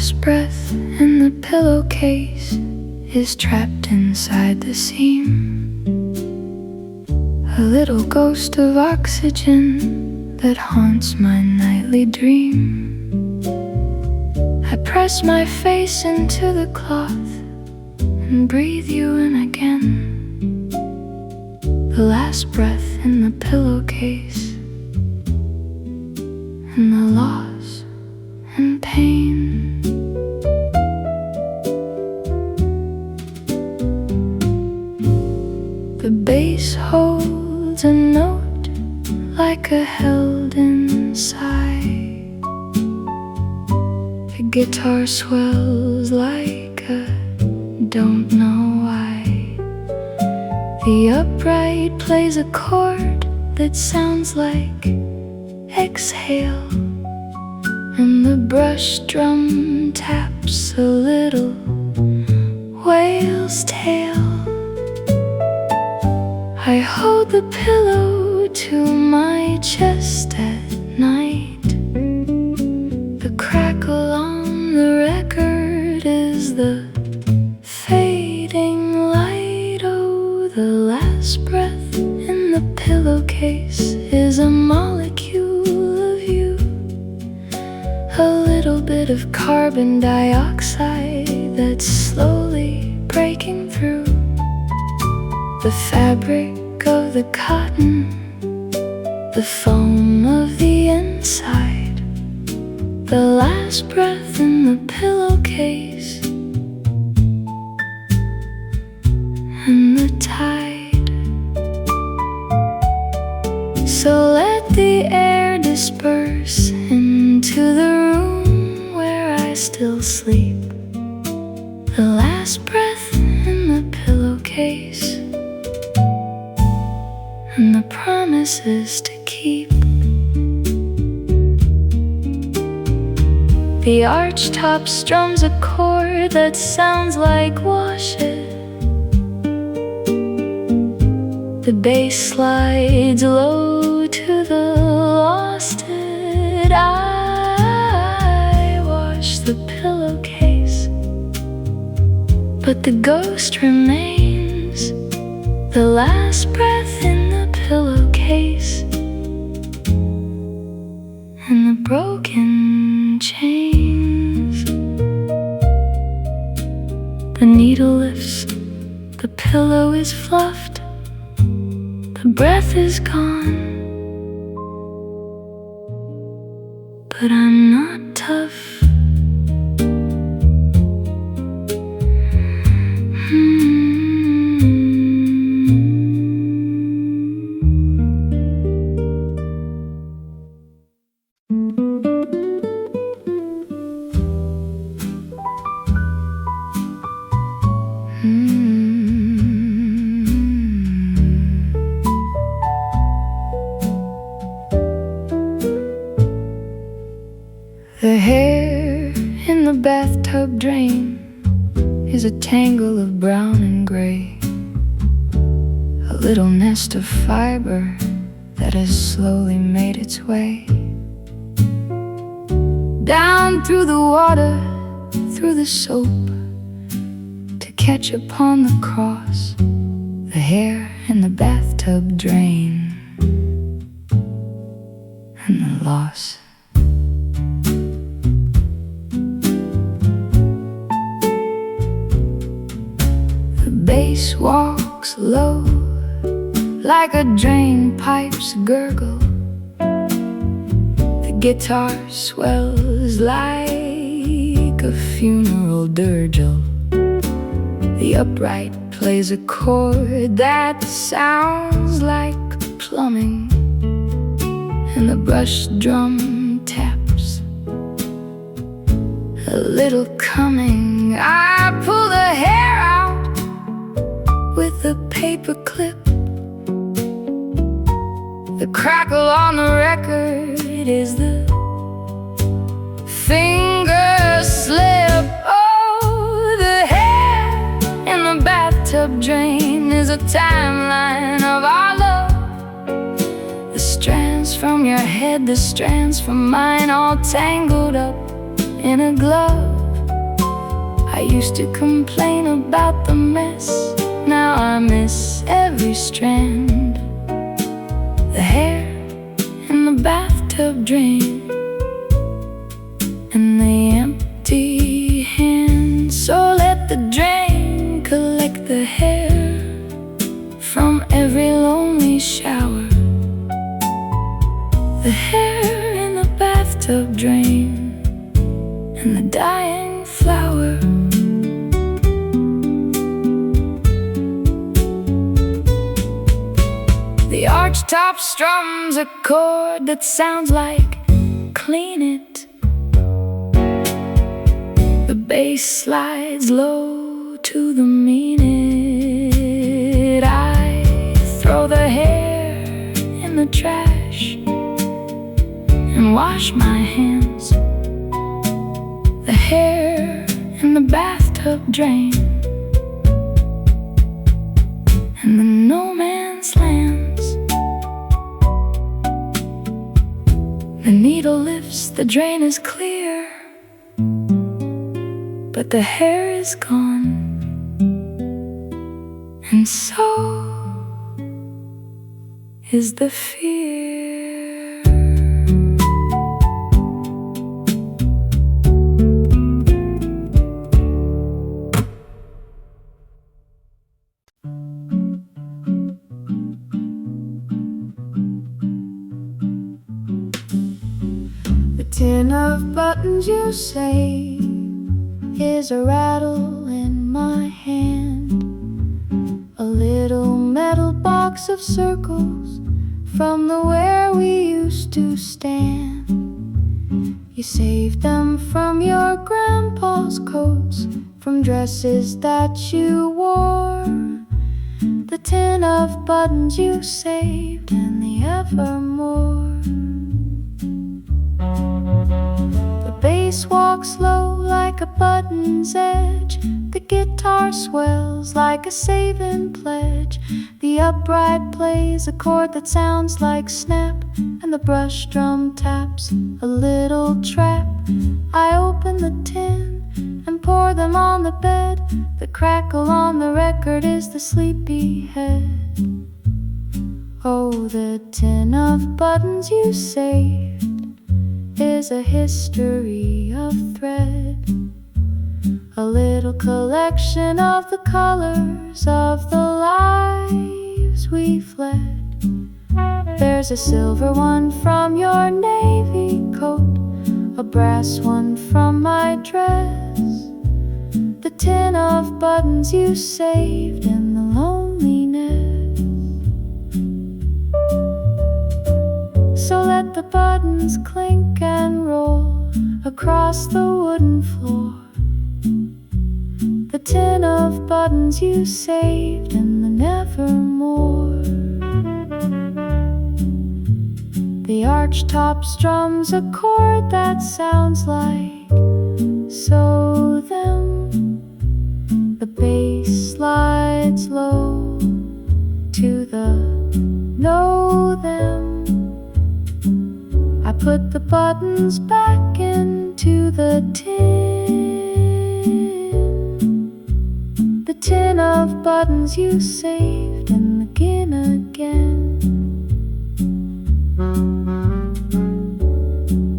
last breath in the pillowcase is trapped inside the seam, a little ghost of oxygen that haunts my nightly dream. I press my face into the cloth and breathe you in again, the last breath in the pillowcase, and the loss and pain. The bass holds a note like a held-in sigh. The guitar swells like a don't know why. The upright plays a chord that sounds like exhale, and the brush drum taps a little whale's tail. I hold the pillow to my chest at night. The crackle on the record is the fading light. Oh, the last breath in the pillowcase is a molecule of you, a little bit of carbon dioxide that's slowly breaking through the fabric of the cotton, the foam of the inside, the last breath in the pillowcase, and the tide. So let the air disperse into the room where I still sleep, the last breath in the pillowcase, and the promises to keep. The archtop strums a chord that sounds like wash it. The bass slides low to the lost it. I wash the pillowcase, but the ghost remains, the last breath in the pillowcase, and the broken chains. The needle lifts, the pillow is fluffed, the breath is gone, but I'm not tough. The hair in the bathtub drain is a tangle of brown and gray, a little nest of fiber that has slowly made its way down through the water, through the soap, to catch upon the cross, the hair in the bathtub drain, and the loss. The bass walks low like a drain pipe's gurgle. The guitar swells like a funeral dirge. The upright plays a chord that sounds like plumbing, and the brush drum taps a little coming. I pull the hair out with a paper clip. The crackle on the record is the finger slip. Oh, the hair in the bathtub drain is a timeline of our love. The strands from your head, the strands from mine, all tangled up in a glove. I used to complain about the mess, now I miss every strand. The hair in the bathtub drain, and the empty hand. So let the drain collect the hair from every lonely shower. The hair in the bathtub drain, and the dying flower. The archtop strums a chord that sounds like "clean it." The bass slides low to the "mean it." I throw the hair in the trash and wash my hands. The hair in the bathtub drain, and the no man's lands. The needle lifts, the drain is clear, but the hair is gone, and so is the fear. The tin of buttons you say is a rattle in my hand, a little metal box of circles from the where we used to stand. You saved them from your grandpa's coats, from dresses that you wore. The tin of buttons you saved, and the evermore. The bass walks low like a button's edge, the guitar swells like a saving pledge. The upright plays a chord that sounds like snap, and the brush drum taps a little trap. I open the tin and pour them on the bed. The crackle on the record is the sleepy head. Oh, the tin of buttons you saved is a history of thread, a little collection of the colors of the lives we fled. There's a silver one from your navy coat, a brass one from my dress, the tin of buttons you saved in the loneliness. So let the buttons clink and roll across the wooden floor, the tin of buttons you saved in the nevermore. The archtop strums a chord that sounds like so them. The bass slides low to the know them. I put the buttons back into the tin, the tin of buttons you saved, and begin again.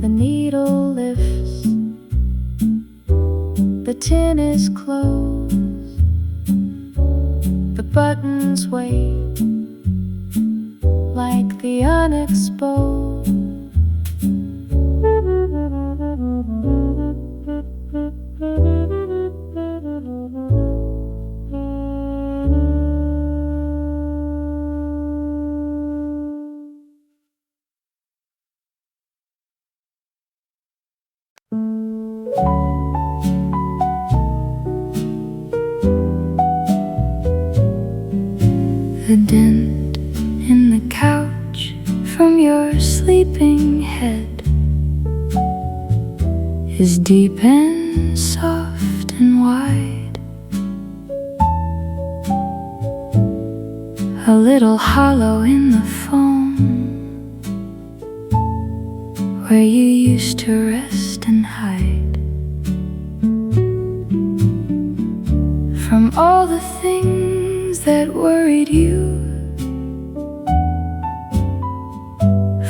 The needle lifts, the tin is closed, the buttons wait like the unexposed. The dent in the couch from your sleeping head is deep and soft and wide, a little hollow in the foam where you used to rest and hide. all the things that worried you,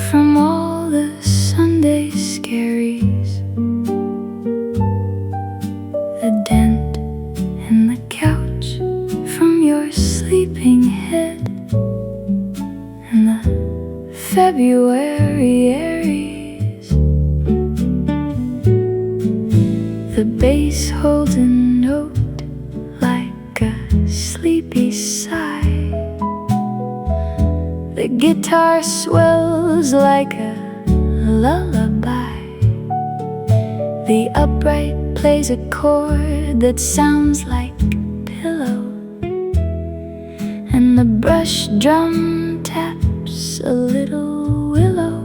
from all the Sunday scaries, the dent in the couch from your sleeping head, and the February Aries. The bass holds a note like a sleepy sigh. The guitar swells like a lullaby. The upright plays a chord that sounds like pillow, and the brush drum taps a little willow.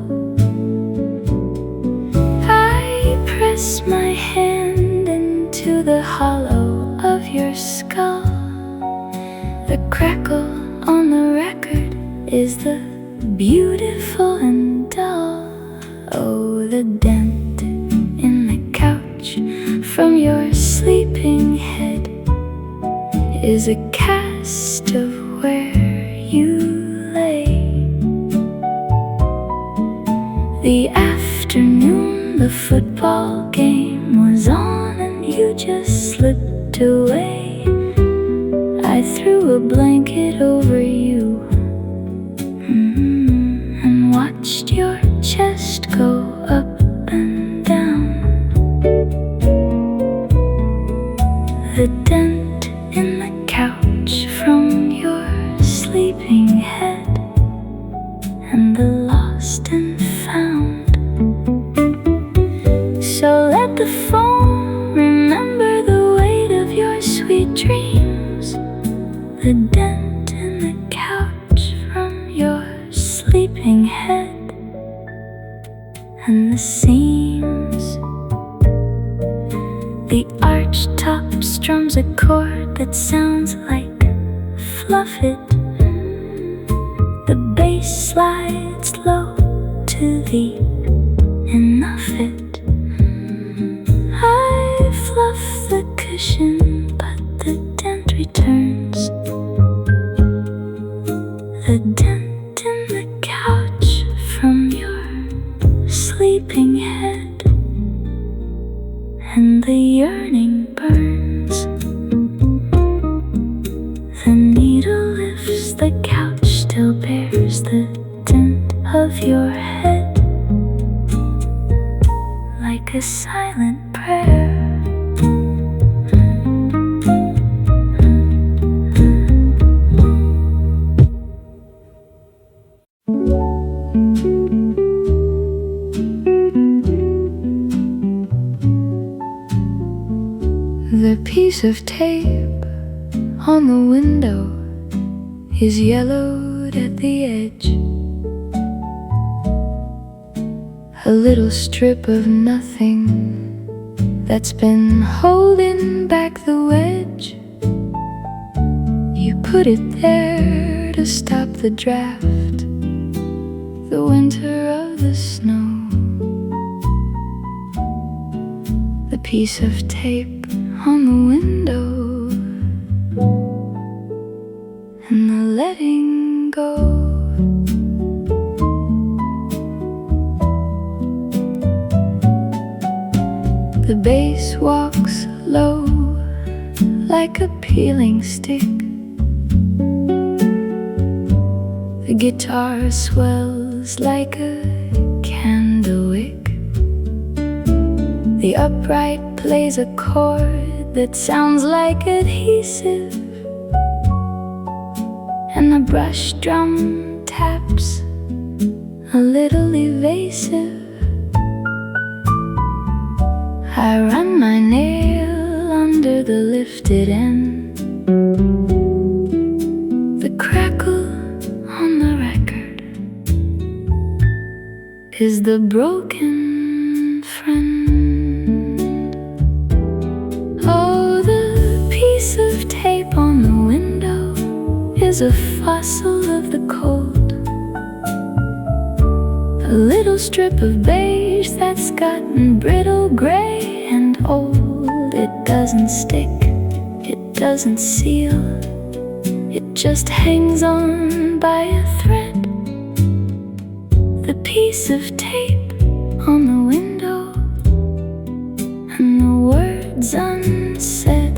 I press my hand into the hollow of your skull. The crackle on the record is the beautiful and dull. Oh, the dent in the couch from your sleeping head is a cast of where you lay. The afternoon the football game was on and you just slipped away. I threw a blanket over you and watched your chest go up and down. The dent in the couch from your sleeping head, and the lost and found. So let the phone remember the weight of your sweet dreams. The dent in the couch from your sleeping head, and the seams. The archtop strums a chord that sounds like fluff it. The bass slides low to the enough it. I fluff the cushion, but the dent returns. The dent in the couch from your sleeping head, and the yearning burns. The needle lifts, the couch still bears the dent of your head, like a silent prayer. The piece of tape on the window is yellowed at the edge. A little strip of nothing that's been holding back the wedge. You put it there to stop the draft, the winter of the snow. The piece of tape on the window, and the letting go. The bass walks low like a peeling stick. The guitar swells like a candle wick. The upright plays a chord that sounds like adhesive, and the brush drum taps a little evasive. I run my nail under the lifted end. The crackle on the record is the broken friend. Oh, the piece of tape on the window is a fossil of the cold, a little strip of beige that's gotten brittle, gray and old. It doesn't stick, it doesn't seal, it just hangs on by a thread. The piece of tape on the window and the words unsaid.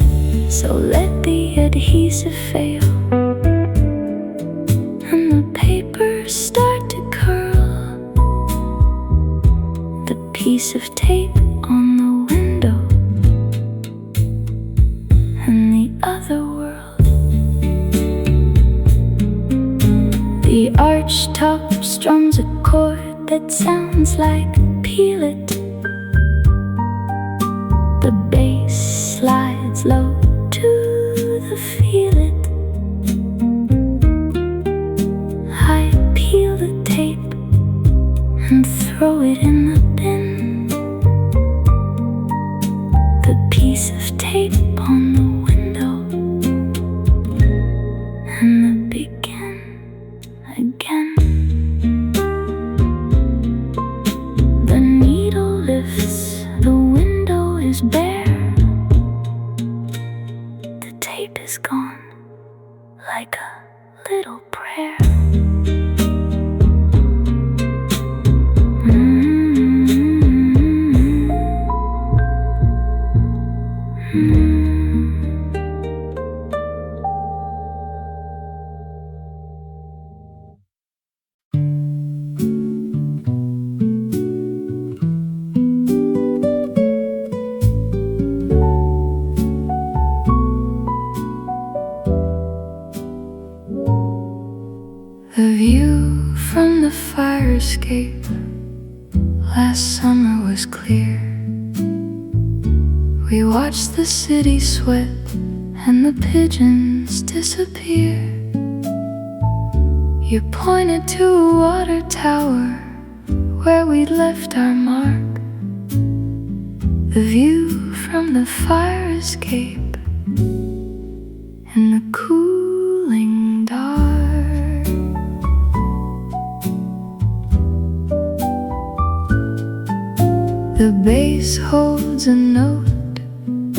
So let the adhesive fail and the paper start to curl. The piece of tape on the window and the other world. The archtop strums a chord that sounds like peel it. The bass slides low to the feel it. I peel the tape and throw it in the bin. The piece of tape on the window and the begin again. The needle lifts, the window is bare. The tape is gone like a little prayer. The view from the fire escape last summer was clear. We watched the city sweat and the pigeons disappear. You pointed to a water tower where we'd left our mark. The view from the fire escape in the cooling dark. The bass holds a note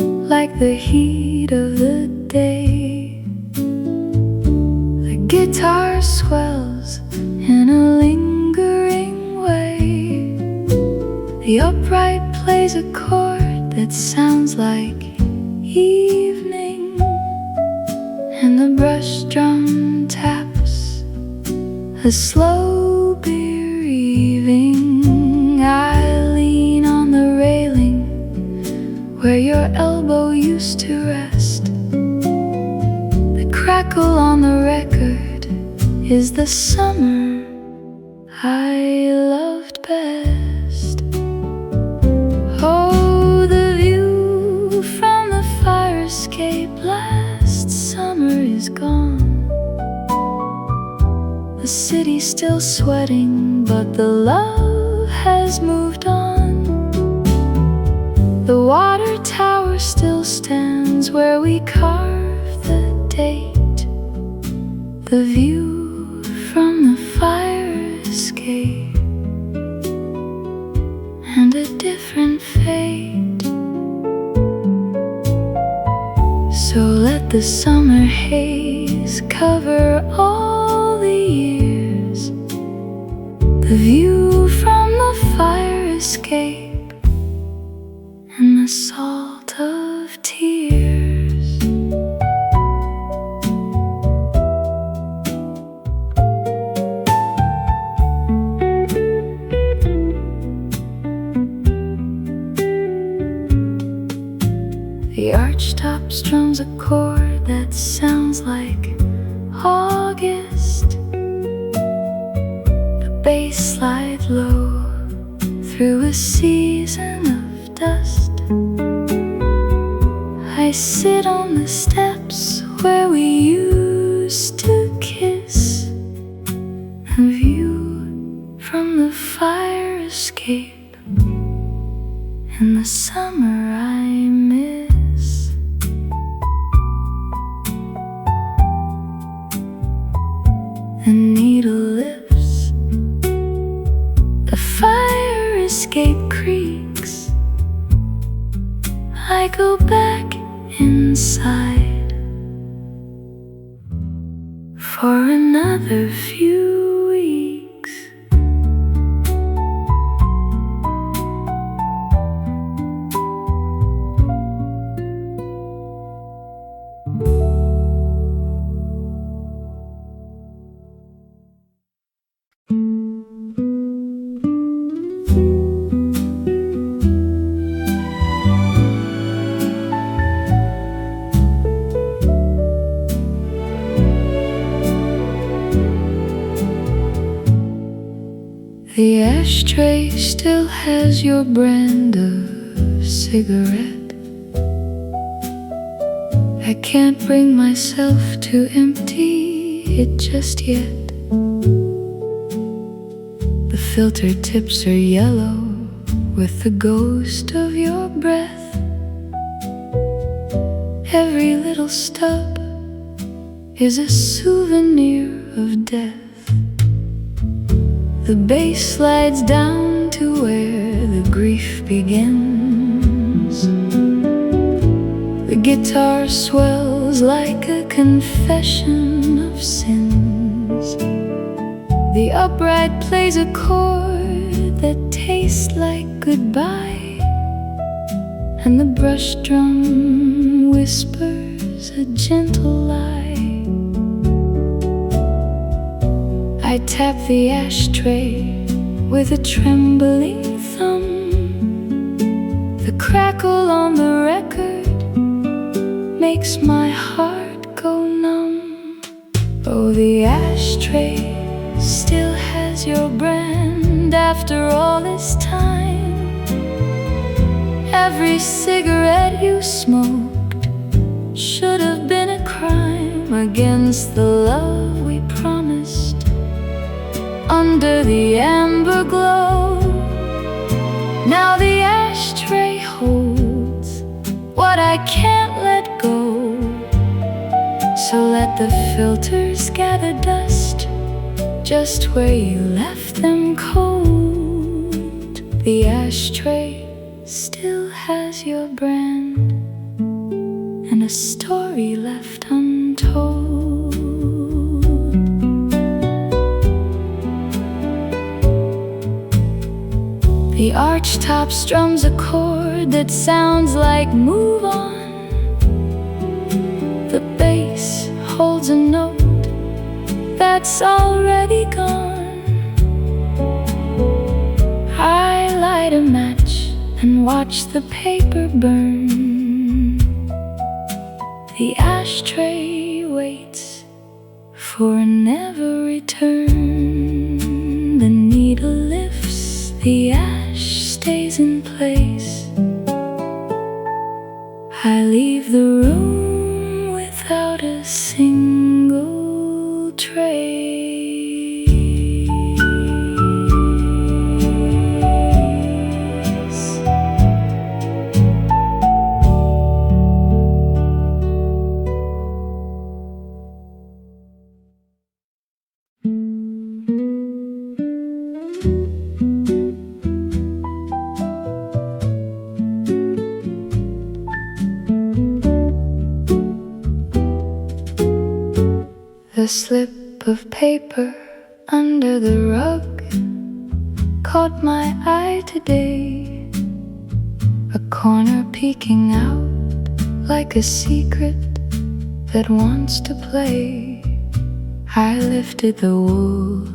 like the heat of the day. The guitar swells in a lingering way. The upright plays a chord that sounds like evening, and the brush drum taps a slow bereaving. I lean on the railing where your elbow used to rest. The crackle on the record is the summer I loved best. Oh, the view from the fire escape last summer is gone. The city's still sweating, but the love has moved on. The water tower still stands where we carved the date. The view from the fire escape and a different fate. So let the summer haze cover all the years. The view from the fire escape and the salt of tears. The archtop strums a chord that sounds like August. The bass slides low through a season of dust. I sit on the steps where we used to kiss. The view from the fire escape in the summer I miss. The needle lifts, the fire escape creaks. I go back inside for another few weeks. The ashtray still has your brand of cigarette. I can't bring myself to empty it just yet. The filter tips are yellow with the ghost of your breath. Every little stub is a souvenir of death. The bass slides down to where the grief begins. The guitar swells like a confession of sins. The upright plays a chord that tastes like goodbye, and the brush drum whispers a gentle lie. I tap the ashtray with a trembling thumb. The crackle on the record makes my heart go numb. Oh, the ashtray still has your brand after all this time. Every cigarette you smoked should have been a crime against the love we promised. Under the amber glow, now the ashtray holds what I can't let go. So let the filters gather dust just where you left them cold. The ashtray still has your brand and a story left untold. The archtop strums a chord that sounds like move on. The bass holds a note that's already gone. I light a match and watch the paper burn. The ashtray waits for a never return. The needle lifts, the ash stays in place. I leave the room without a single trace. The slip of paper under the rug caught my eye today, a corner peeking out like a secret that wants to play. I lifted the wool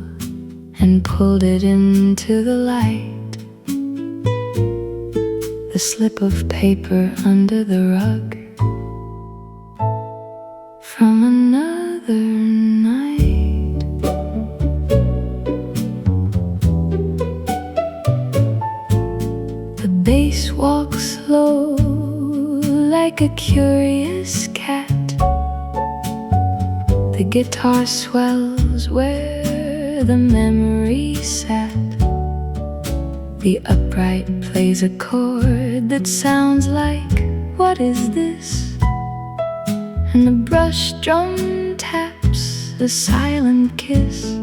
and pulled it into the light. The slip of paper under the rug from another night. The bass walks slow like a curious cat. The guitar swells where the memory sat. The upright plays a chord that sounds like, what is this? And the brush drum taps a silent kiss.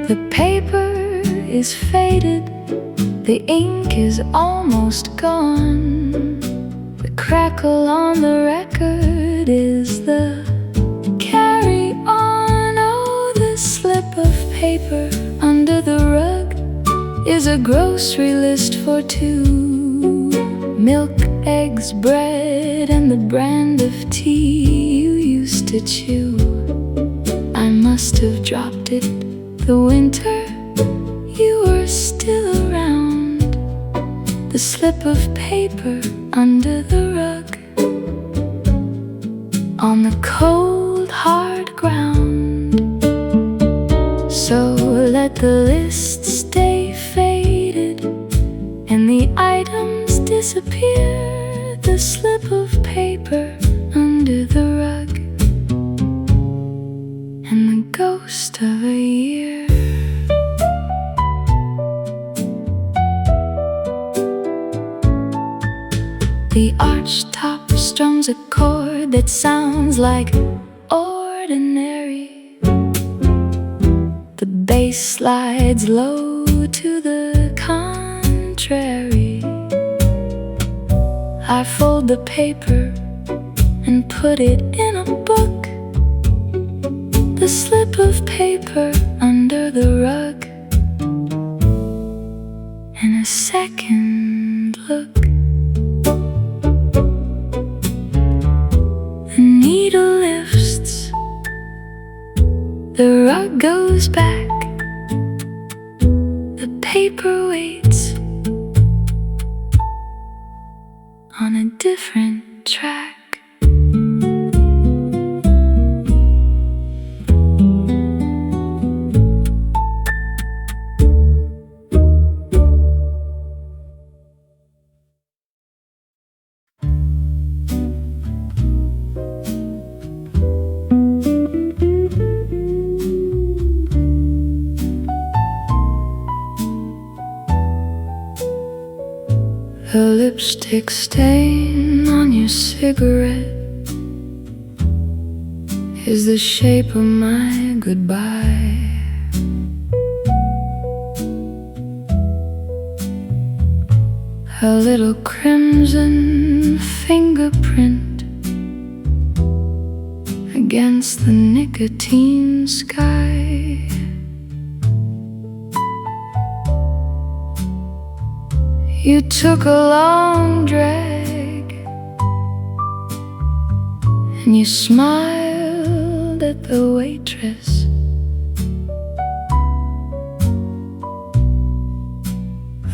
The paper is faded, the ink is almost gone. The crackle on the record is the paper under the rug is a grocery list for two. Milk, eggs, bread, and the brand of tea you used to chew. I must have dropped it the winter you were still around. The slip of paper under the rug on the cold, hard ground. So let the list stay faded and the items disappear. The slip of paper under the rug and the ghost of a year. The archtop strums a chord that sounds like ordinary. The bass slides low to the contrary. I fold the paper and put it in a book. The slip of paper under the rug and a second look. The needle lifts, the rug goes back, the paper waits on a different track. The lipstick stain on your cigarette is the shape of my goodbye. A little crimson fingerprint against the nicotine sky. You took a long drag and you smiled at the waitress.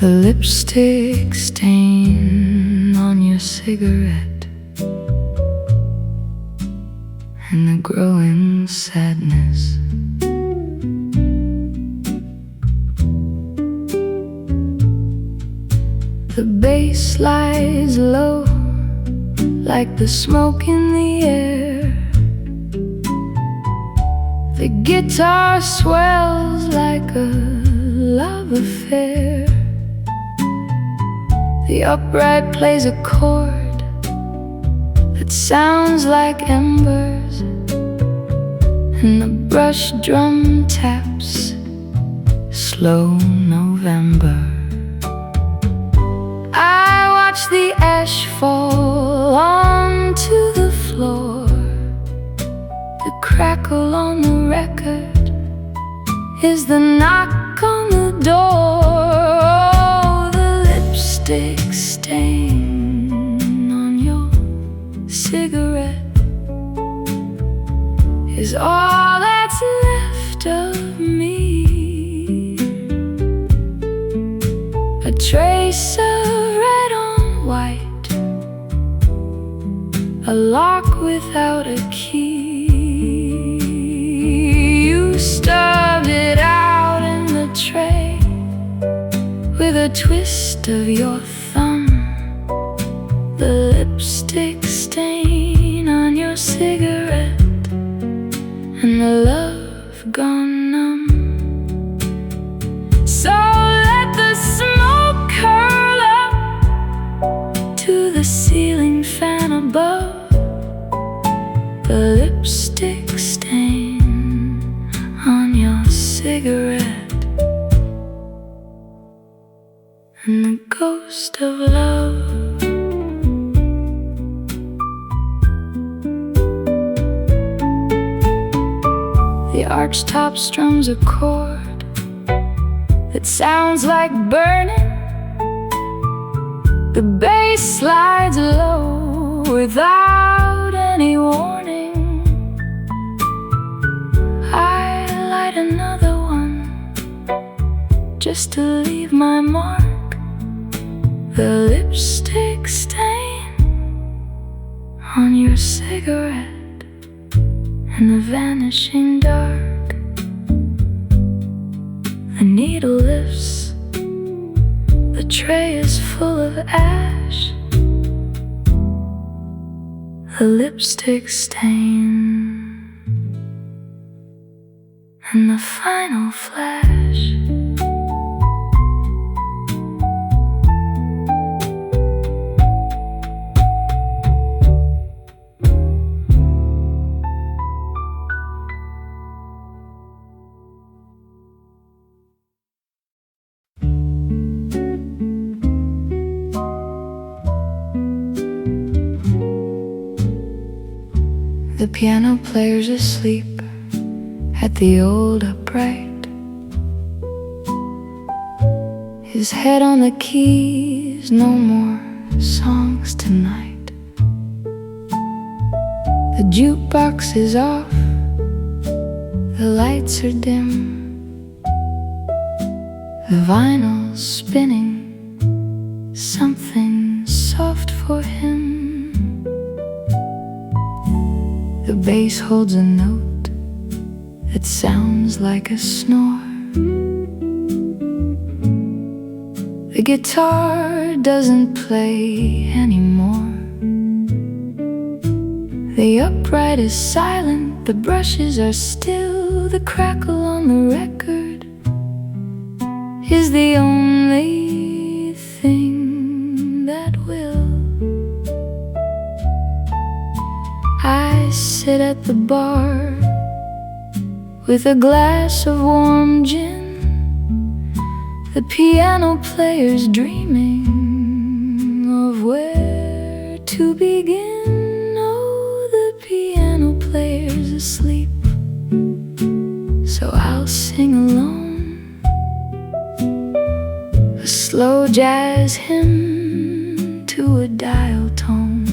The lipstick stain on your cigarette and the growing sadness. The bass lies low like the smoke in the air. The guitar swells like a love affair. The upright plays a chord that sounds like embers, and the brush drum taps slow November. I watch the ash fall onto the floor. The crackle on the record is the knock on the door. Oh, the lipstick stain on your cigarette is all that's left of me. A trace of red on white, a lock without a key. You stubbed it out in the tray with a twist of your thumb. The lipstick stain on your cigarette and the love gone numb. So let the smoke curl up to the ceiling fan above. The lipstick stain on your cigarette and the ghost of love. The archtop strums a chord that sounds like burning. The bass slides low without any warning. I light another one just to leave my mark. The lipstick stain on your cigarette and the vanishing dark. The needle lifts, the tray is full of ash. The lipstick stain and the final flash. The piano player's asleep at the old upright, his head on the keys, no more songs tonight. The jukebox is off, the lights are dim, the vinyl's spinning something soft for him. The bass holds a note that sounds like a snore. The guitar doesn't play anymore. The upright is silent, the brushes are still. The crackle on the record is the only thing that will. I sit at the bar with a glass of warm gin. The piano player's dreaming of where to begin. Oh, the piano player's asleep, so I'll sing alone a slow jazz hymn to a dial tone.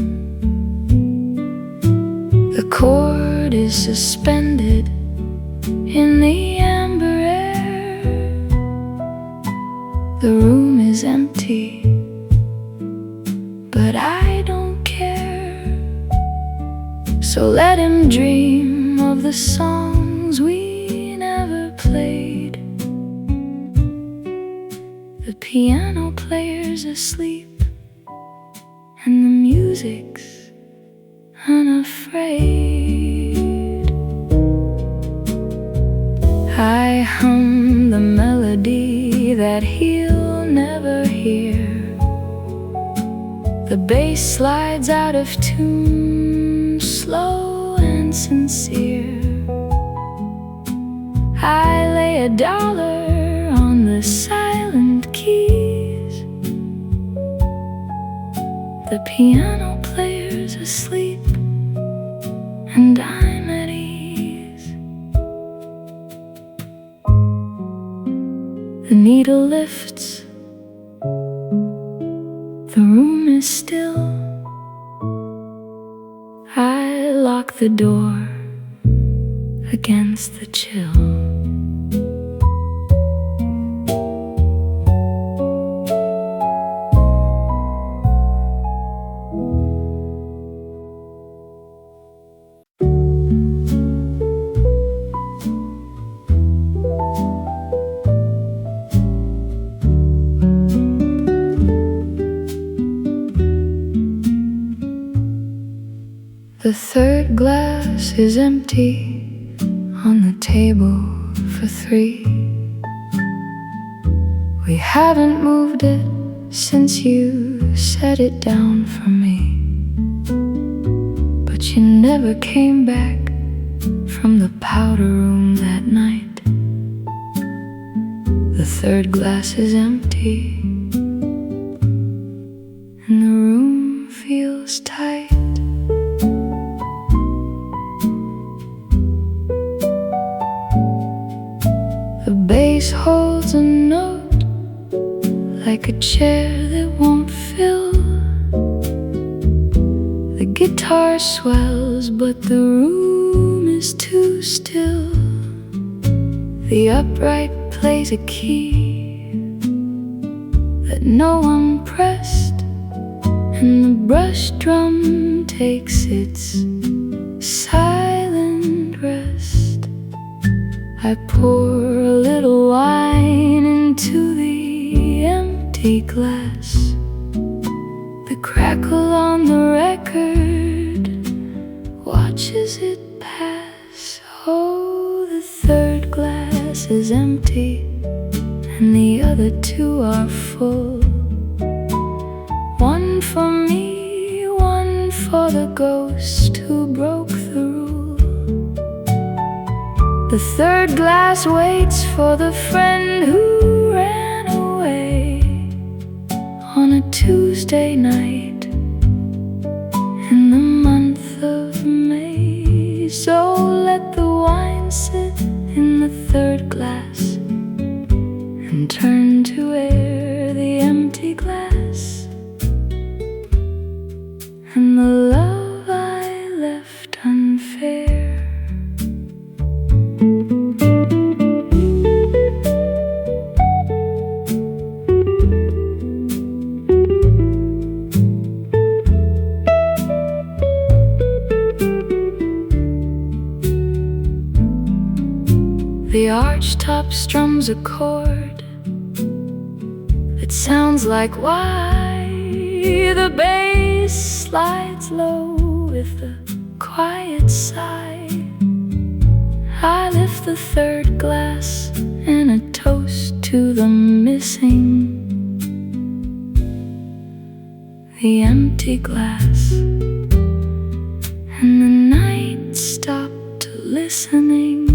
The chord is suspended in the amber air. The room is empty, but I don't care. So let him dream of the songs we never played. The piano player's asleep and the music's unafraid. I hum the melody that he'll never hear. The bass slides out of tune, slow and sincere. I lay $1 on the silent keys. The piano player's asleep and I'm at ease. The needle lifts, the room is still. I lock the door against the chill. The third glass is empty on the table for 3. We haven't moved it since you set it down for me. But you never came back from the powder room that night. The third glass is empty and the room feels tight. The bass holds a note like a chair that won't fill. The guitar swells, but the room is too still. The upright plays a key that no one pressed, and the brush drum takes its silent rest. I pour a little wine into the empty glass. The crackle on the record watches it pass. Oh, the third glass is empty and the other two are full. One for me, one for the ghost who broke the rule. The third glass waits for the friend who ran away on a Tuesday night in the month of May. So let the wine sit in the third glass and turn to air the empty glass, and the love I left unfair. The archtop strums a chord that sounds like why. The bass slides low with a quiet sigh. I lift the third glass in a toast to the missing, the empty glass, and the night stopped listening.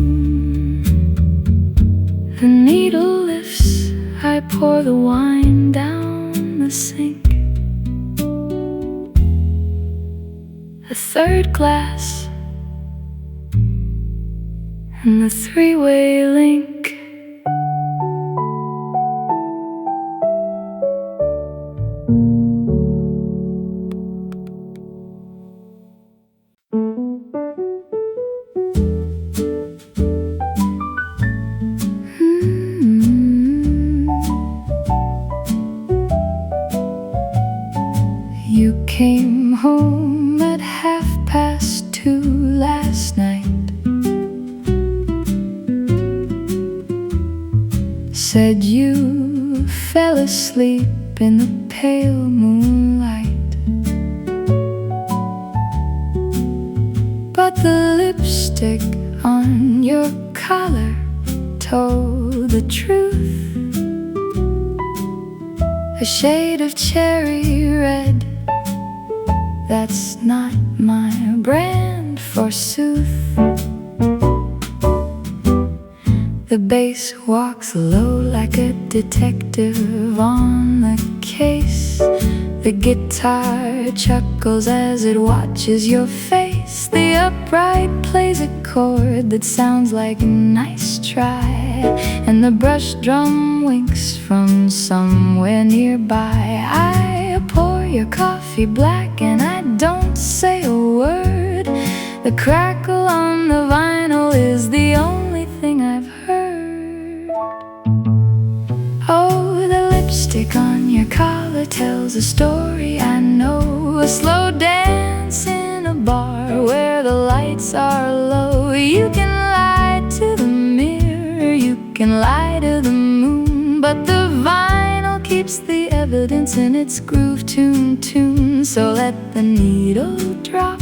The needle lifts, I pour the wine down the sink. The third glass and the three-way link. You came home at 2:30 last night. Said you fell asleep in the pale moonlight, but the lipstick on your collar told the truth. A shade of cherry red, that's not my brand, forsooth. The bass walks low like a detective on the case. The guitar chuckles as it watches your face. The upright plays a chord that sounds like a nice try, and the brush drum winks from somewhere nearby. I pour your coffee black and I don't say a word. The crackle on the vinyl is the only thing I've heard. Oh, the lipstick on your collar tells a story I know. A slow dance in a bar where the lights are low. You can lie to the mirror, you can lie to the moon, but the vinyl keeps the evidence in its groove tune. So let the needle drop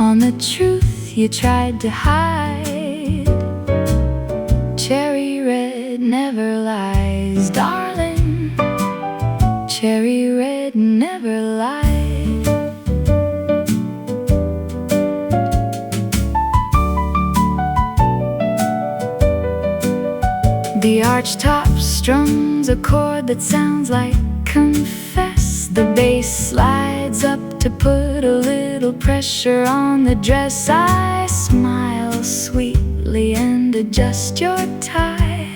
on the truth you tried to hide. Cherry red never lies, darling. Cherry red never lies. The archtop strums a chord that sounds like confess. The bass slides up to put a little pressure on the dress. I smile sweetly and adjust your tie.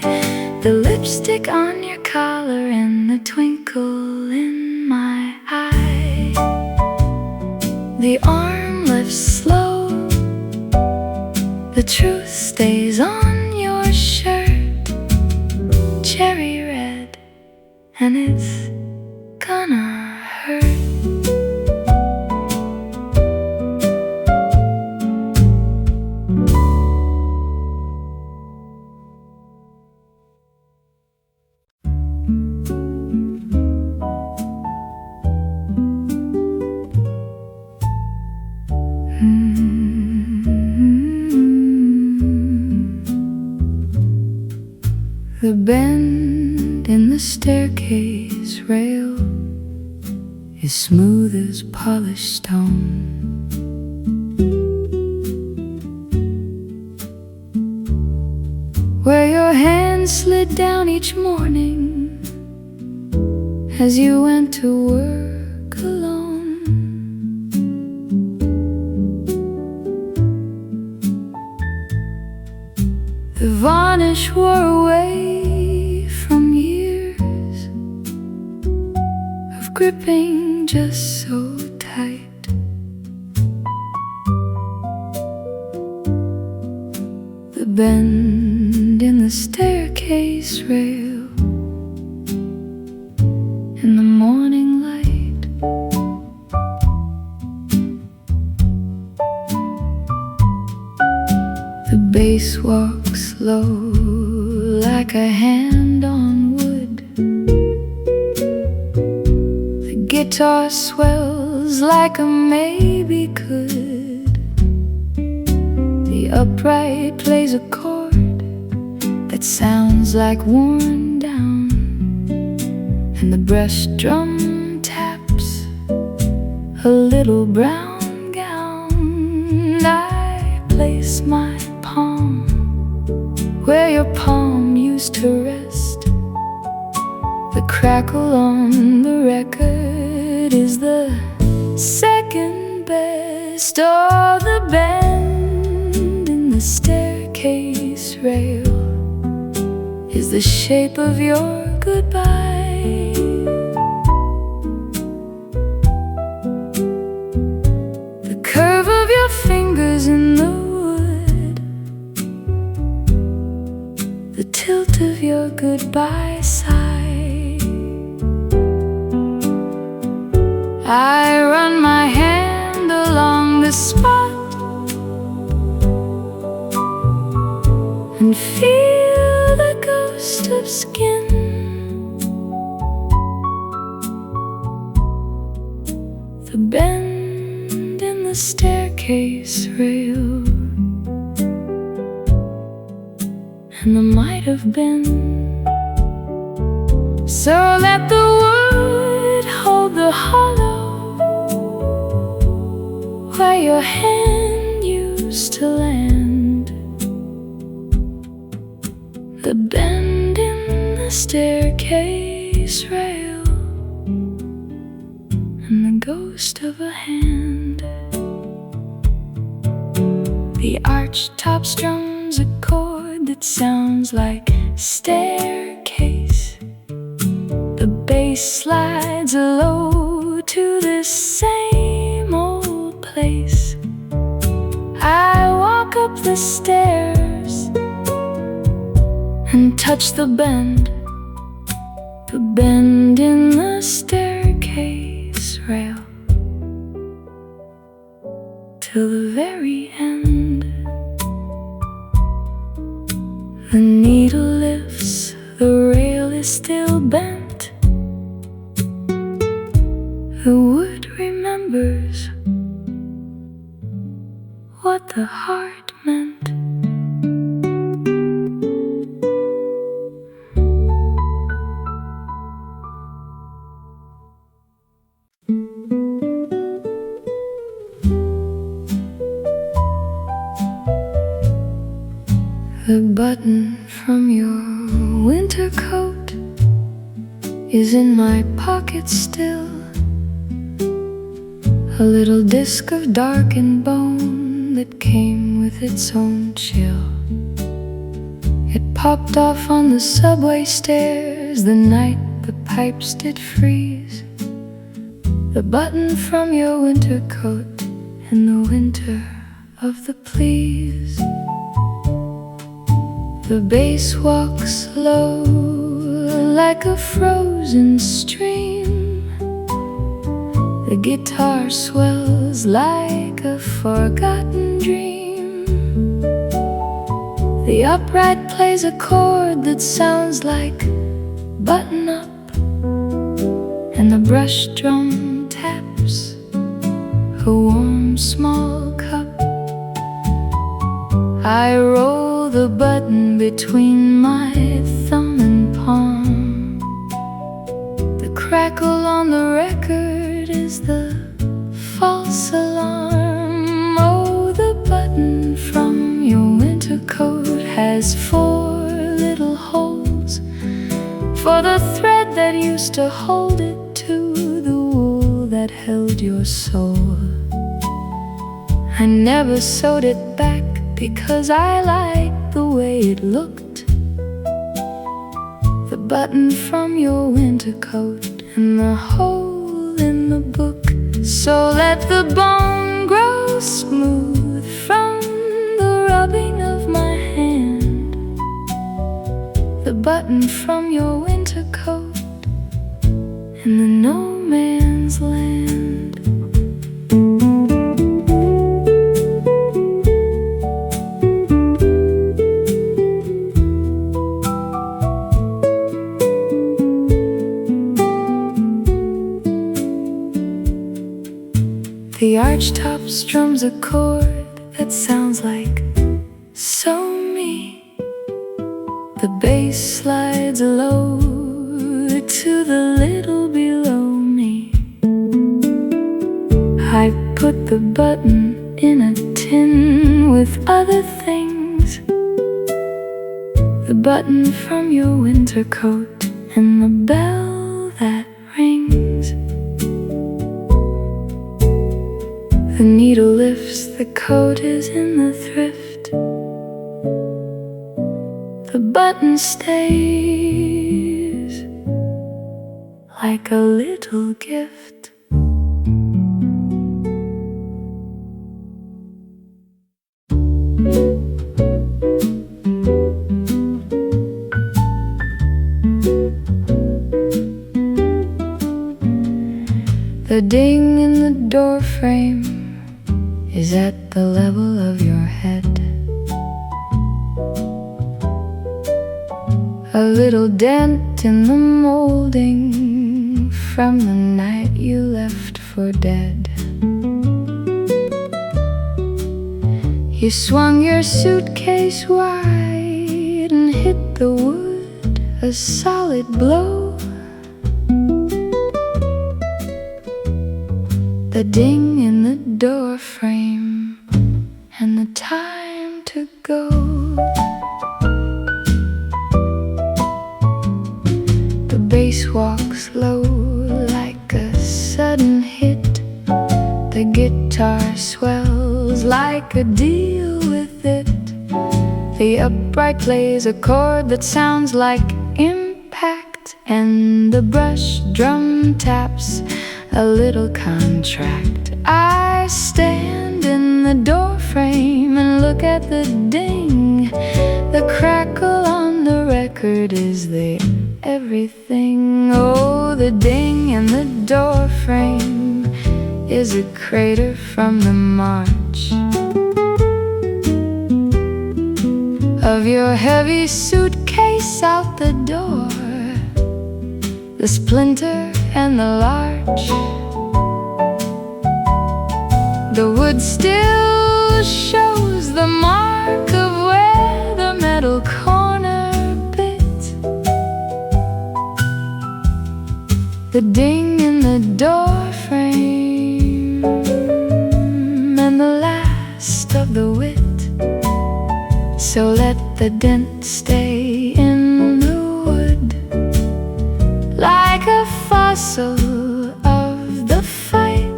the lipstick on your collar and the twinkle in my eye. The arm lifts slow, the truth stays on your shirt. Cherry red, and it's gonna hurt. The bend in the staircase rail is smooth as polished stone. Where your hand slid down each morning as you went to work alone. The varnish wore away from years of gripping just so tight. The bend in the staircase rail in the morning light. The bass walks low like a hand on wood. The guitar swells like a maybe could. The upright plays a chord that sounds like worn down, and the breast drum taps a little brown gown. I place my palm where your palm used to rest. The crackle on the record is the second best. Oh, the bend in the staircase rail is the shape of your goodbye. The curve of your fingers in the wood, the tilt of your goodbye sigh. I run my hand along the spot and feel the ghost of skin. The bend in the staircase rail and the might have been. So let the wood hold the hollow where your hand used to land. The bend in the staircase rail and the ghost of a hand. The arch top strums a chord that sounds like staircase. The bass slides low to the same old place. I walk up the stairs and touch the bend in the staircase rail till the very end. The needle lifts, the rail is still bent. The wood remembers what the heart meant. The button from your winter coat is in my pocket still. A little disc of darkened bone that came with its own chill. It popped off on the subway stairs the night the pipes did freeze. The button from your winter coat in the winter of the please. The bass walks low like a frozen stream. The guitar swells like a forgotten dream. The upright plays a chord that sounds like button up, and the brush drum taps a warm small cup. I roll the button between my thumb and palm. The crackle on the record is the false alarm. Oh, the button from your winter coat has 4 little holes for the thread that used to hold it to the wool that held your soul. I never sewed it back because I liked the way it looked. The button from your winter coat and the hole in the book. So let the bone grow smooth from the rubbing of my hand. The button from your winter coat in the no man's land. The archtop strums a chord that sounds like so me. The bass slides low to the little below me. I put the button in a tin with other things. The button from your winter coat and the bell that rings. The needle lifts, the coat is in the thrift. The button stays like a little gift. The ding in the door frame is at the level of your head. A little dent in the molding from the night you left for dead. You swung your suitcase wide and hit the wood a solid blow. The ding in the door frame and the time to go. The bass walks low like a sudden hit. The guitar swells like a deal with it. The upright plays a chord that sounds like impact, and the brush drum taps a little contract. I stand in the door frame and look at the ding. The crackle on the record is the everything. Oh, the ding in the door frame is a crater from the march of your heavy suitcase out the door. The splinter and the larch. The wood still shows the mark of where the metal corner bit. The ding in the door frame and the last of the wit. So let the dent stay in the wood like a fossil of the fight.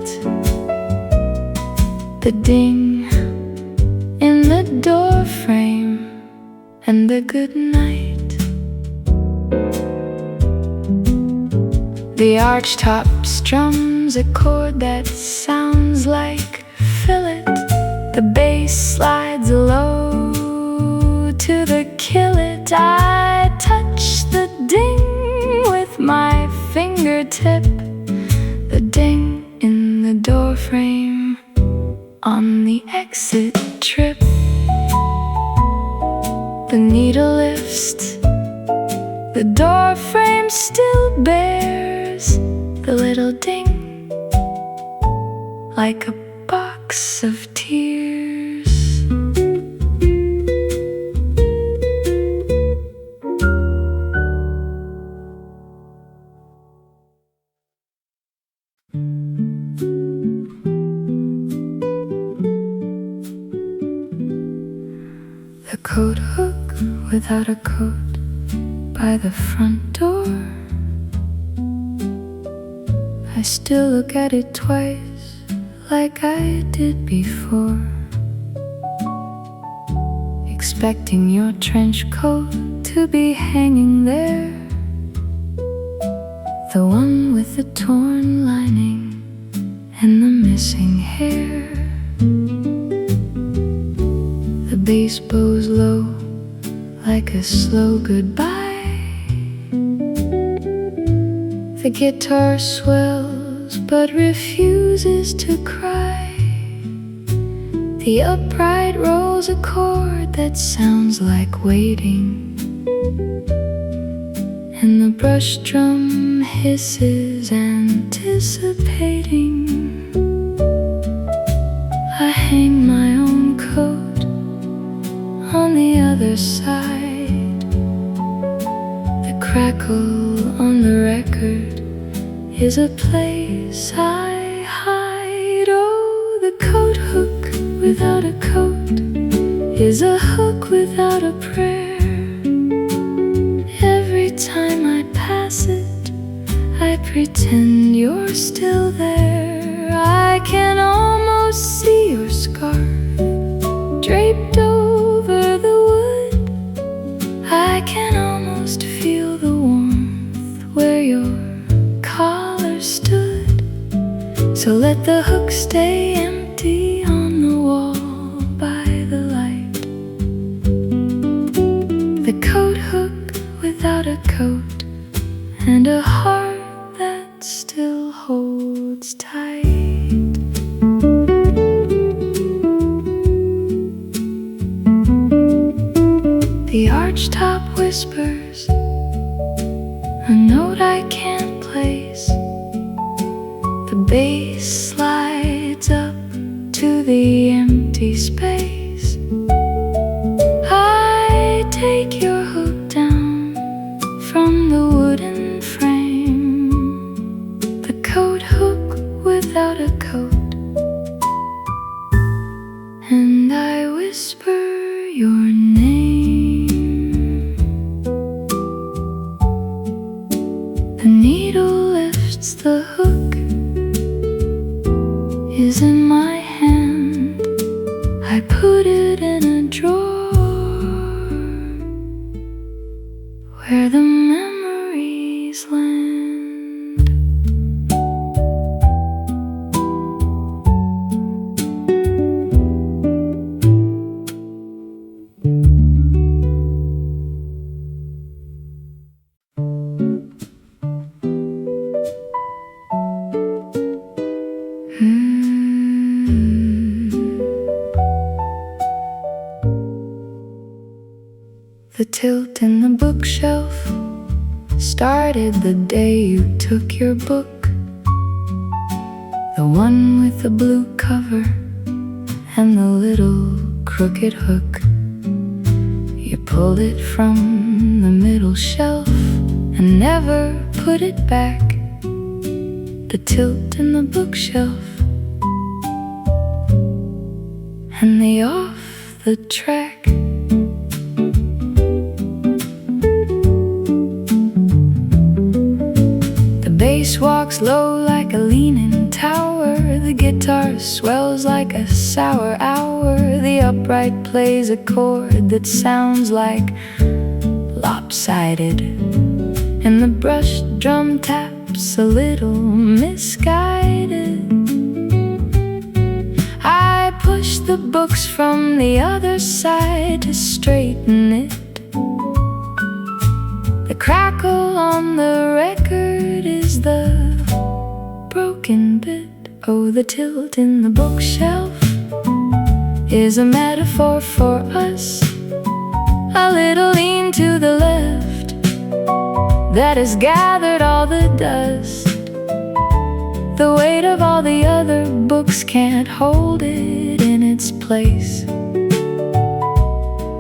The ding in the door frame and a good night. The archtop strums a chord that sounds like fillet. The bass slides low to the kill it. I touch the ding with my fingertip, the ding in the door frame on the exit trip. The needle lifts, the door frame still bears the little ding, like a box of tears. The coat hook without a coat by the front door. I still look at it twice, like I did before, expecting your trench coat to be hanging there, the one with the torn lining and the missing hair. The bass bows low like a slow goodbye. The guitar swells but refuses to cry. The upright rolls a chord that sounds like waiting, and the brush drum hisses anticipating. I hang my own coat on the other side. The crackle on the record is a place I hide. Oh, the coat hook without a coat is a hook without a prayer. Every time I pass it, I pretend you're still there. I can almost see your scarf draped over the wood. I can almost feel the warmth where your collar stood. So let the hook stay empty on the wall by the light. The coat hook without a coat and a heart that still holds tight. The archtop whispers a note I can't place. The bass slides up to the empty space. I take your hook down from the wooden frame. The coat hook without a coat, and I whisper your name. The needle lifts, the hook is in my hand. I put it in a drawer where the memories land. The tilt in the bookshelf started the day you took your book, the one with the blue cover and the little crooked hook. You pulled it from the middle shelf and never put it back. The tilt in the bookshelf and the off the track. The bass walks low like a leaning tower. The The guitar swells like a sour hour. The upright plays a chord that sounds like lopsided, and the brush drum taps a little misguided. I push the books from the other side to straighten it. The crackle on the record is the broken bit. Oh, the tilt in the bookshelf is a metaphor for us. A little lean to the left that has gathered all the dust. The weight of all the other books can't hold it in its place.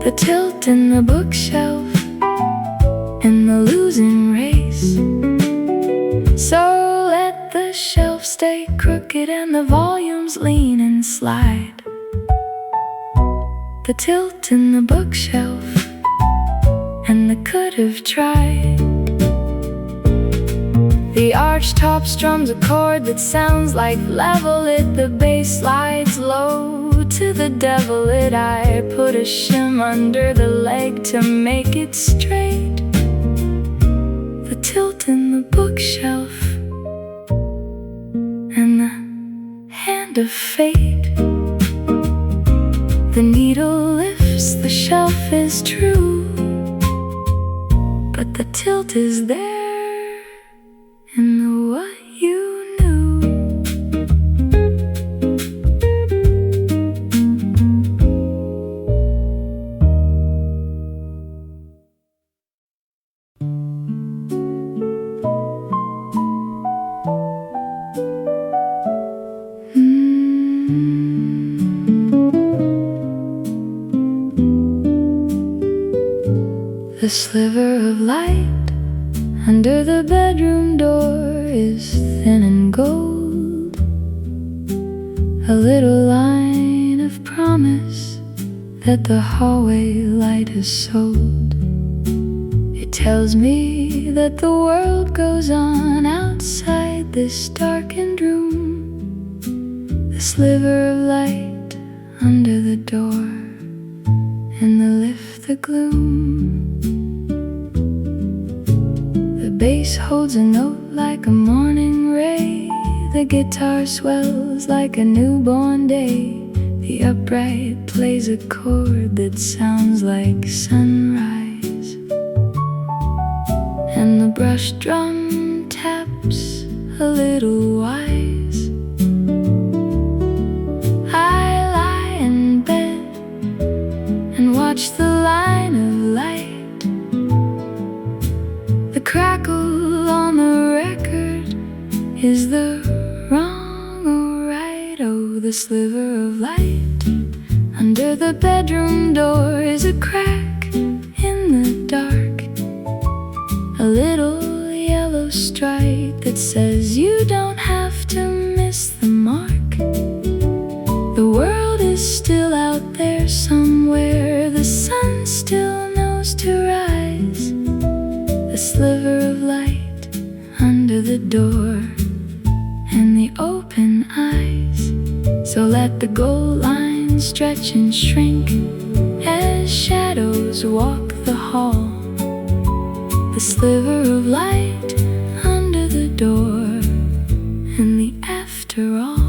The tilt in the bookshelf in the losing race. So let the shelf stay crooked and the volumes lean and slide. The tilt in the bookshelf and the could have tried. The archtop strums a chord that sounds like level it. The bass slides low to the devil it. I put a shim under the leg to make it straight. The tilt in the bookshelf and the hand of fate. The needle lifts, the shelf is true, but the tilt is there in the what you knew. The sliver of light under the bedroom door is thin and gold. A little line of promise that the hallway light has sold. It tells me that the world goes on outside this darkened room. The sliver of light under the door and the lift the gloom. The bass holds a note like a morning ray. The guitar swells like a newborn day. The upright plays a chord that sounds like sunrise, and the brush drum taps a little wise. I lie in bed and watch the line of light. The crackle on the record is the wrong or right. Oh, the sliver of light under the bedroom door is a crack in the dark. A little yellow stripe that says you don't have to miss the mark. The world is still out there somewhere. The sun still knows to rise. A sliver of light under the door and the open eyes. So let the goal line stretch and shrink as shadows walk the hall. The sliver of light under the door and the after all.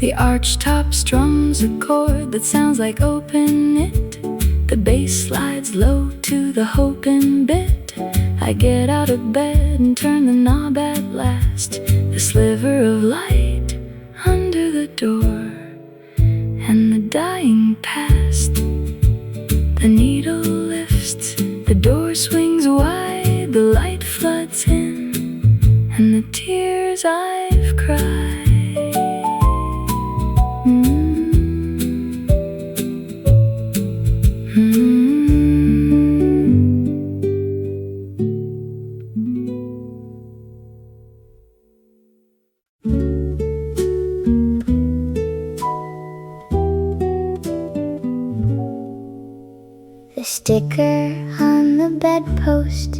The archtop strums a chord that sounds like open it. The bass slides low to the hoping bit. I get out of bed and turn the knob at last. The sliver of light under the door and the dying past. The needle lifts, the door swings wide. The light floods in and the tears I've cried. sticker on the bedpost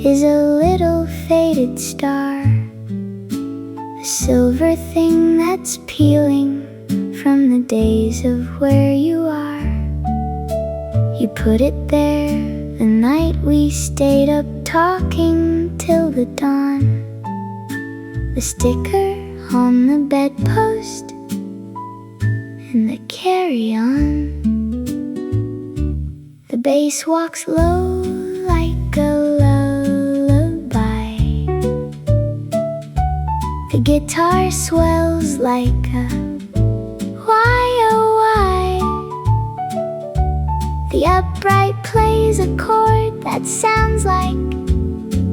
is a little faded star, a silver thing that's peeling from the days of where you are. You put it there the night we stayed up talking till the dawn. The sticker on the bedpost and the carry-on. The bass walks low like a lullaby. The guitar swells like a why oh why. The upright plays a chord that sounds like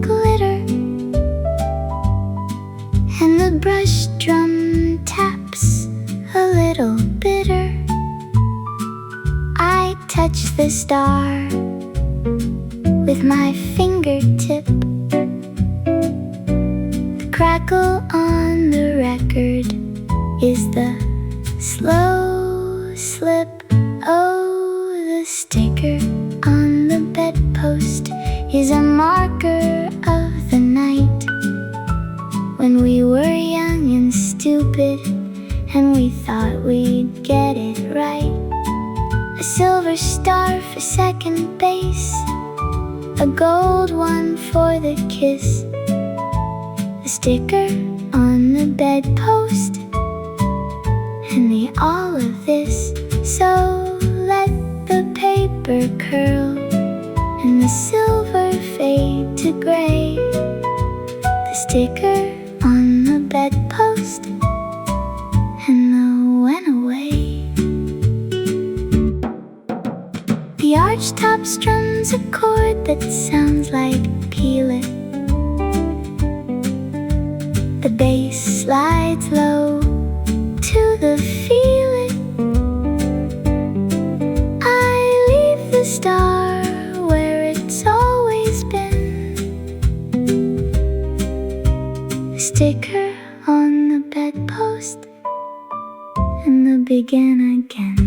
glitter, and the brush drum taps a little bitter. I touch the star with my fingertip. The crackle on the record is the slow slip. Oh, the sticker on the bedpost is a marker of the night when we were young and stupid, and we thought we'd get it right. A silver star for second base, a gold one for the kiss. A sticker on the bedpost and the all of this. So let the paper curl and the silver fade to gray. The sticker on the bedpost and the went away. The archtop strums a chord that sounds like peeling. The bass slides low to the feeling. I leave the star where it's always been. A sticker on the bedpost and the begin again.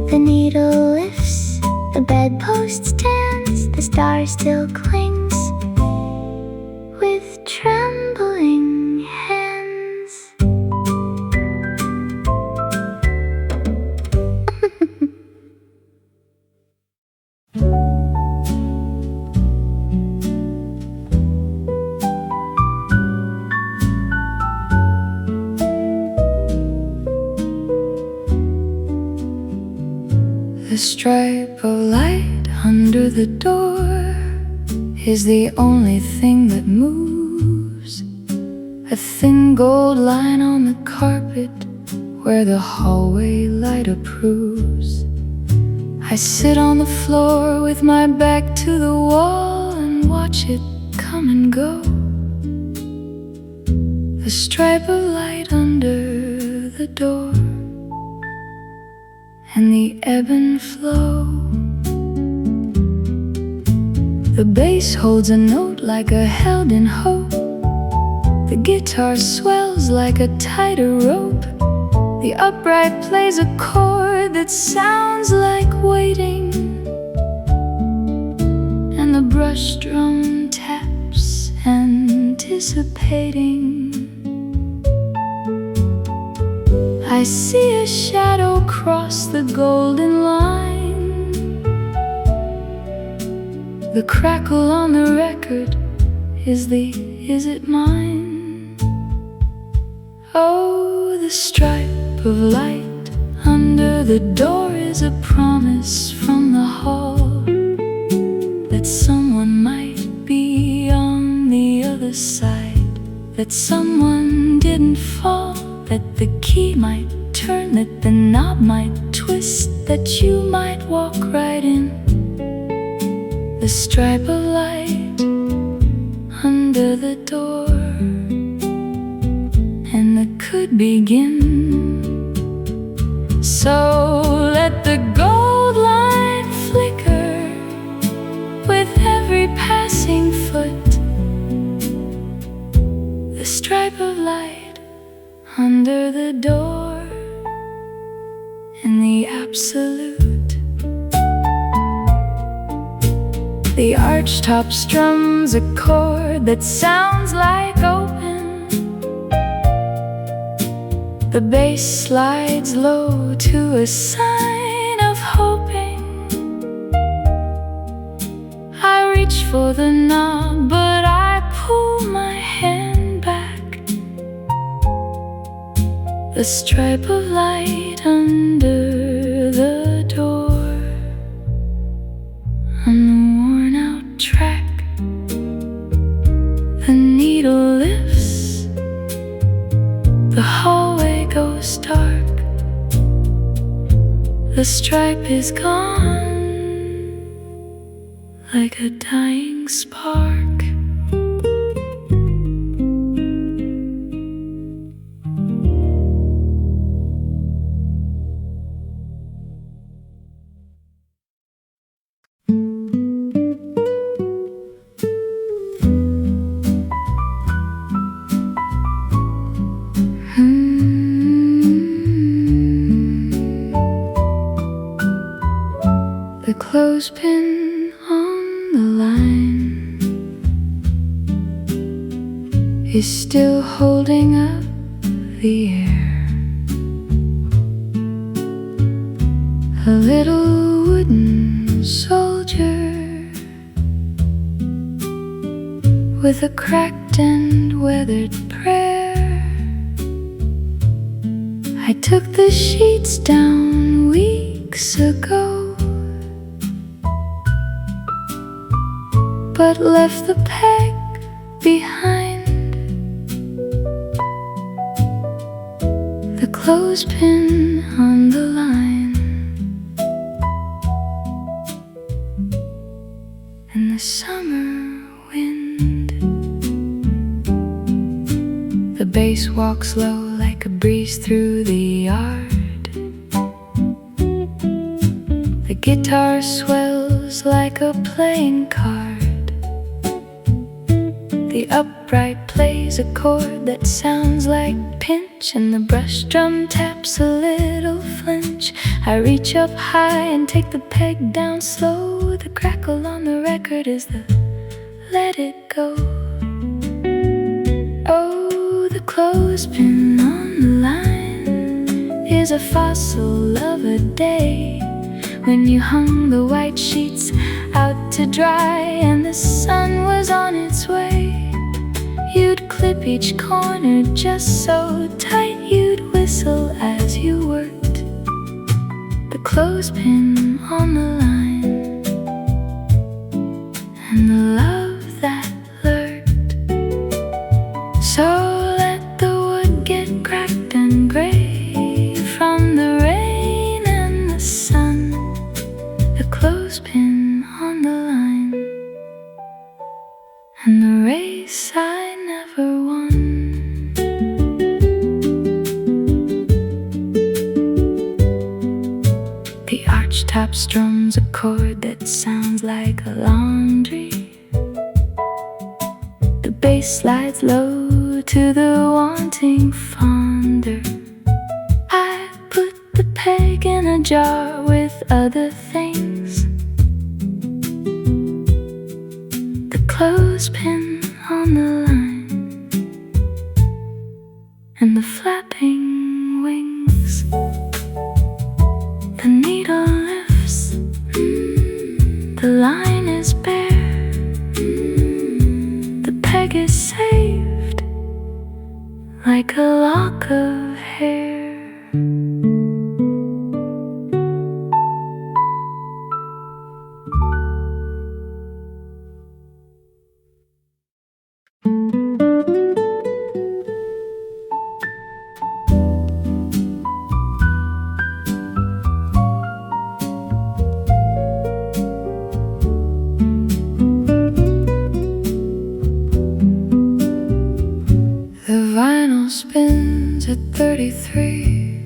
The needle lifts, the bedpost stands, the star still clings with trembling hands. The stripe of light under the door is the only thing that moves. A thin gold line on the carpet where the hallway light approves. I sit on the floor with my back to the wall and watch it come and go. The stripe of light under the door and the ebb and flow. The bass holds a note like a held-in hope. The guitar swells like a tighter rope. The upright plays a chord that sounds like waiting, and the brush drum taps anticipating. I see a shadow cross the golden line. The crackle on the record is the "Is it mine?" Oh, the stripe of light under the door is a promise from the hall that someone might be on the other side, that someone didn't fall, that the key might turn, that the knob might twist, that you might walk right in. The stripe of light under the door, and the could begin. So let the gold light flicker with every passing foot. The stripe of light under the door and the absolute. The archtop strums a chord that sounds like open. The bass slides low to a sign of hoping. I reach for the knob, but I pull my hand back. The stripe of light under the door on the worn-out track. The needle lifts, the hallway goes dark. The stripe is gone like a dying spark. The clothespin on the line is still holding up the air. A little wooden soldier with a cracked and weathered prayer. I took the sheets down weeks ago, but left the peg behind. The clothespin on the line, and the summer wind. The bass walks low like a breeze through the yard. The guitar swells like a playing card. The upright plays a chord that sounds like pinch, and the brush drum taps a little flinch. I reach up high and take the peg down slow. The crackle on the record is the let it go. Oh, the clothespin on the line is a fossil of a day when you hung the white sheets out to dry and the sun was on its way. You'd clip each corner just so tight, you'd whistle as you worked. The clothespin on the line, and the love that lurked. So let the wood get cracked and gray from the rain and the sun. The clothespin on the line, and the race I never won. The archtop strums a chord that sounds like a laundry. The bass slides low to the wanting fonder. I put the peg in a jar with other things. The clothespin on the line, and the flapping wings. The needle lifts, the line is bare, the peg is saved like a lock of hair. Spins at 33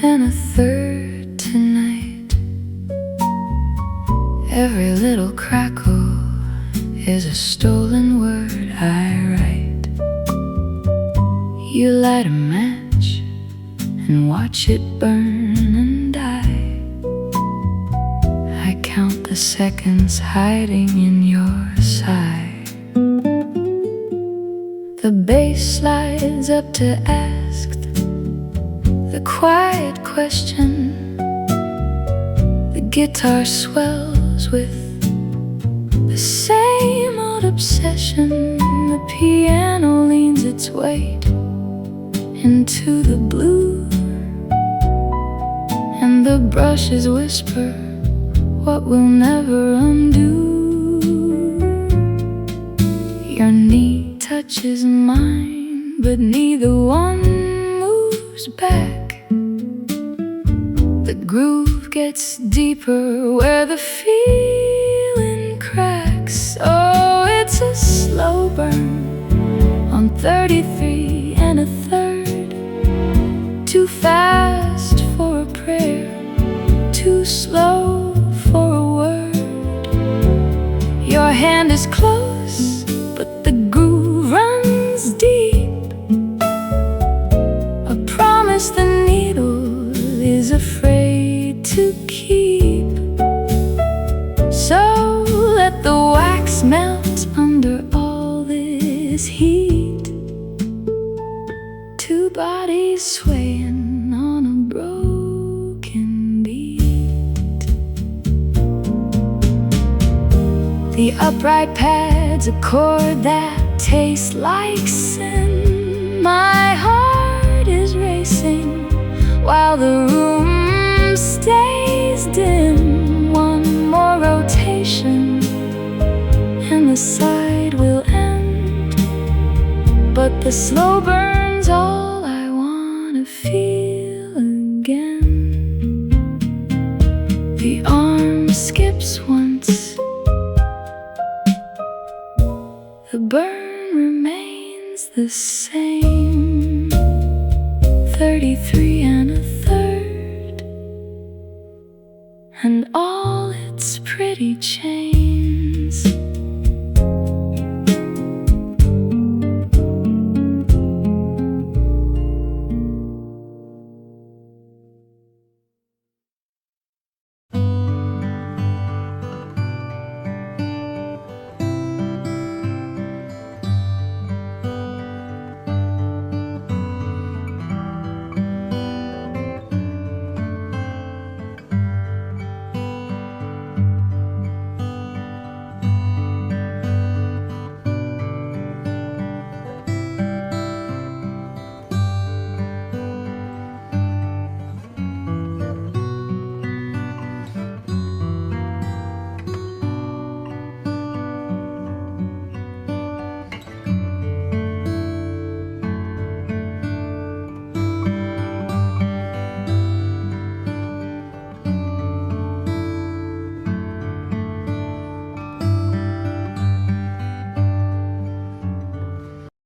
and a third tonight. Every little crackle is a stolen word I write. You light a match and watch it burn and die. I count the the seconds hiding in your sigh. The bass slides up to ask the quiet question. The guitar swells with the same old obsession. The piano leans its weight into the blue, and the brushes whisper what we'll never undo. Your knee touches mine, but neither one moves back. The groove gets deeper where the feeling cracks. Oh, it's a slow burn on 33 and a third. Too fast for a prayer, too slow for a word. Your hand is close, but the groove runs deep. A promise the needle is afraid to keep. So let the wax melt under all this heat. Two bodies swaying on a broken beat. The upright pads a chord that tastes like sin. My heart is racing while the room stays dim. One more rotation and the side will end, but the slow burn's all I wanna feel again. The arm skips once, the burn remains the same. 33